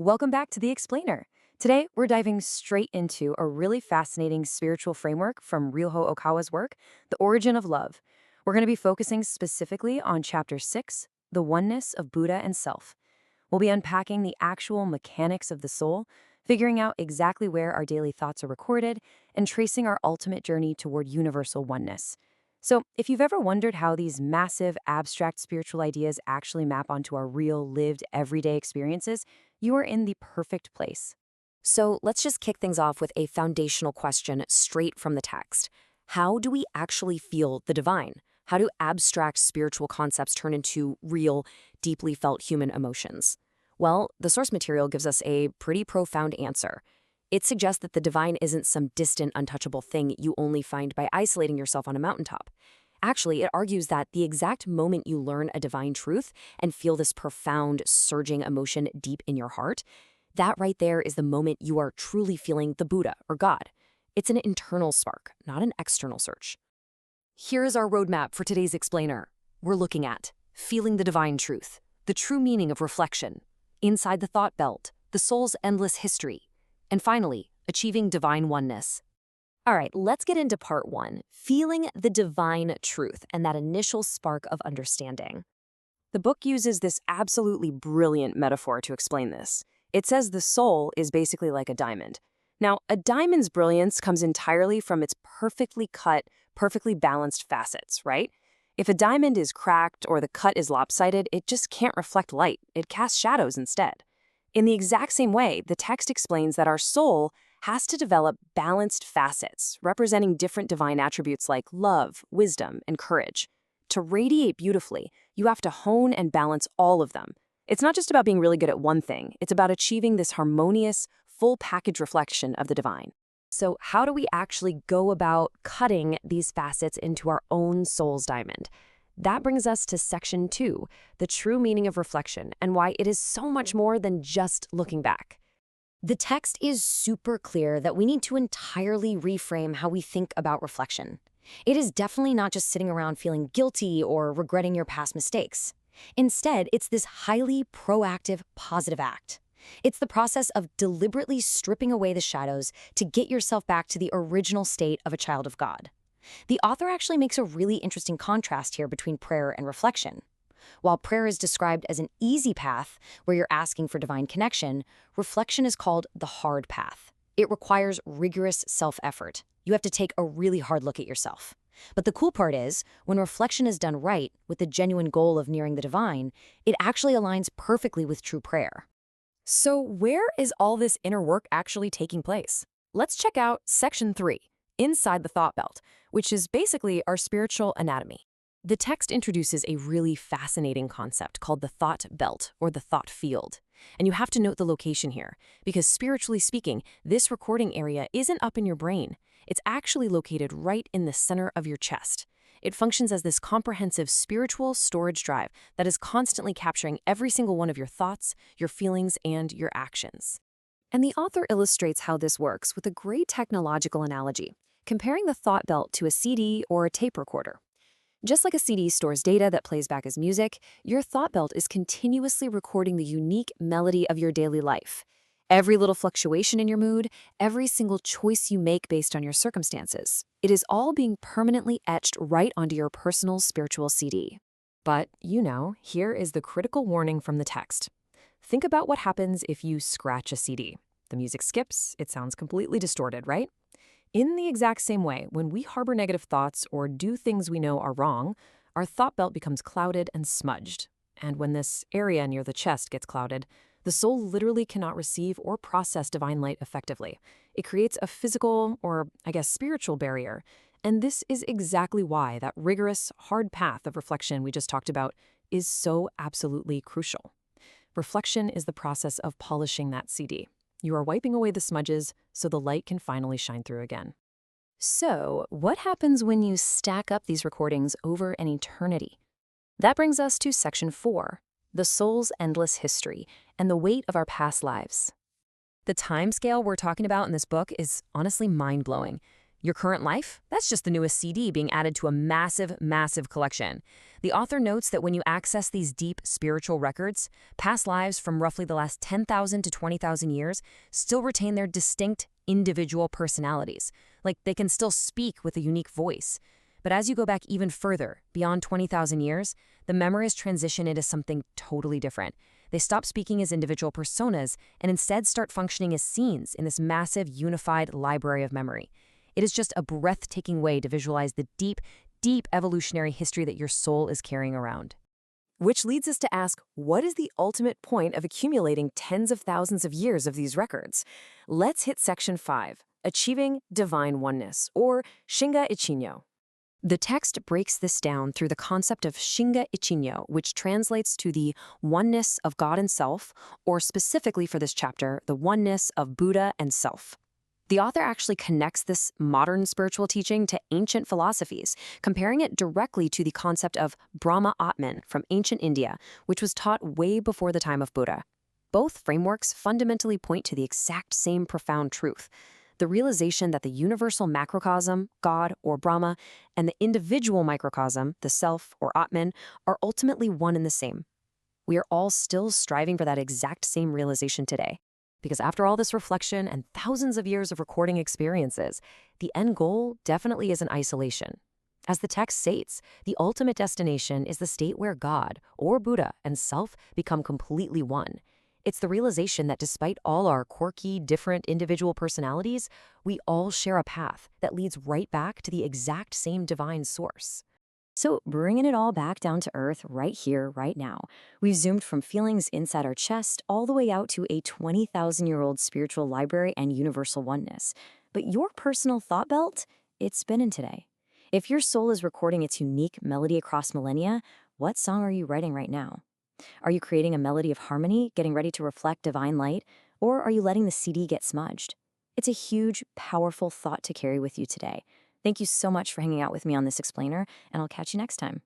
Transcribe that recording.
Welcome back to The Explainer. Today, we're diving straight into a really fascinating spiritual framework from Ryuho Okawa's work, The Origin of Love. We're going to be focusing specifically on Chapter 6, The Oneness of Buddha and Self. We'll be unpacking the actual mechanics of the soul, figuring out exactly where our daily thoughts are recorded, and tracing our ultimate journey toward universal oneness. So, if you've ever wondered how these massive, abstract spiritual ideas actually map onto our real, lived, everyday experiences, you are in the perfect place. So let's just kick things off with a foundational question straight from the text. How do we actually feel the divine? How do abstract spiritual concepts turn into real, deeply felt human emotions? Well, the source material gives us a pretty profound answer. It suggests that the divine isn't some distant, untouchable thing you only find by isolating yourself on a mountaintop. Actually, it argues that the exact moment you learn a divine truth and feel this profound, surging emotion deep in your heart, that right there is the moment you are truly feeling the Buddha or God. It's an internal spark, not an external search. Here's our roadmap for today's explainer. We're looking at feeling the divine truth, the true meaning of reflection, inside the thought belt, the soul's endless history, and finally, achieving divine oneness. All right, let's get into part one, feeling the divine truth and that initial spark of understanding. The book uses this absolutely brilliant metaphor to explain this. It says the soul is basically like a diamond. Now, a diamond's brilliance comes entirely from its perfectly cut, perfectly balanced facets, right? If a diamond is cracked or the cut is lopsided, it just can't reflect light. It casts shadows instead. In the exact same way, the text explains that our soul has to develop balanced facets, representing different divine attributes like love, wisdom, and courage. To radiate beautifully, you have to hone and balance all of them. It's not just about being really good at one thing, it's about achieving this harmonious, full package reflection of the divine. So how do we actually go about cutting these facets into our own soul's diamond? That brings us to section 2, the true meaning of reflection, and why it is so much more than just looking back. The text is super clear that we need to entirely reframe how we think about reflection. It is definitely not just sitting around feeling guilty or regretting your past mistakes. Instead, it's this highly proactive, positive act. It's the process of deliberately stripping away the shadows to get yourself back to the original state of a child of God. The author actually makes a really interesting contrast here between prayer and reflection. While prayer is described as an easy path where you're asking for divine connection, reflection is called the hard path. It requires rigorous self-effort. You have to take a really hard look at yourself. But the cool part is, when reflection is done right, with the genuine goal of nearing the divine, it actually aligns perfectly with true prayer. So where is all this inner work actually taking place? Let's check out Section 3, Inside the Thought Belt, which is basically our spiritual anatomy. The text introduces a really fascinating concept called the thought belt, or the thought field. And you have to note the location here, because spiritually speaking, this recording area isn't up in your brain. It's actually located right in the center of your chest. It functions as this comprehensive spiritual storage drive that is constantly capturing every single one of your thoughts, your feelings, and your actions. And the author illustrates how this works with a great technological analogy, comparing the thought belt to a CD or a tape recorder. Just like a CD stores data that plays back as music, your thought belt is continuously recording the unique melody of your daily life. Every little fluctuation in your mood, every single choice you make based on your circumstances, it is all being permanently etched right onto your personal spiritual CD. But, here is the critical warning from the text. Think about what happens if you scratch a CD. The music skips, it sounds completely distorted, right? In the exact same way, when we harbor negative thoughts or do things we know are wrong, our thought belt becomes clouded and smudged. And when this area near the chest gets clouded, the soul literally cannot receive or process divine light effectively. It creates a physical, or spiritual barrier. And this is exactly why that rigorous, hard path of reflection we just talked about is so absolutely crucial. Reflection is the process of polishing that CD. You are wiping away the smudges so the light can finally shine through again. So, what happens when you stack up these recordings over an eternity? That brings us to Section 4, the soul's endless history and the weight of our past lives. The timescale we're talking about in this book is honestly mind-blowing. Your current life? That's just the newest CD being added to a massive, massive collection. The author notes that when you access these deep spiritual records, past lives from roughly the last 10,000 to 20,000 years still retain their distinct individual personalities. Like they can still speak with a unique voice. But as you go back even further, beyond 20,000 years, the memories transition into something totally different. They stop speaking as individual personas and instead start functioning as scenes in this massive, unified library of memory. It is just a breathtaking way to visualize the deep, deep evolutionary history that your soul is carrying around. Which leads us to ask, what is the ultimate point of accumulating tens of thousands of years of these records? Let's hit Section 5, Achieving Divine Oneness, or Shinga Ichinyo. The text breaks this down through the concept of Shinga Ichinyo, which translates to the oneness of God and self, or specifically for this chapter, the oneness of Buddha and self. The author actually connects this modern spiritual teaching to ancient philosophies, comparing it directly to the concept of Brahma Atman from ancient India, which was taught way before the time of Buddha. Both frameworks fundamentally point to the exact same profound truth: the realization that the universal macrocosm, God or Brahma, and the individual microcosm, the self or Atman, are ultimately one and the same. We are all still striving for that exact same realization today. Because after all this reflection and thousands of years of recording experiences, the end goal definitely isn't isolation. As the text states, the ultimate destination is the state where God, or Buddha, and self become completely one. It's the realization that despite all our quirky, different individual personalities, we all share a path that leads right back to the exact same divine source. So, bringing it all back down to earth right here, right now, we've zoomed from feelings inside our chest all the way out to a 20,000-year-old spiritual library and universal oneness. But your personal thought belt? It's spinning today. If your soul is recording its unique melody across millennia, what song are you writing right now? Are you creating a melody of harmony, getting ready to reflect divine light, or are you letting the CD get smudged? It's a huge, powerful thought to carry with you today. Thank you so much for hanging out with me on this explainer, and I'll catch you next time.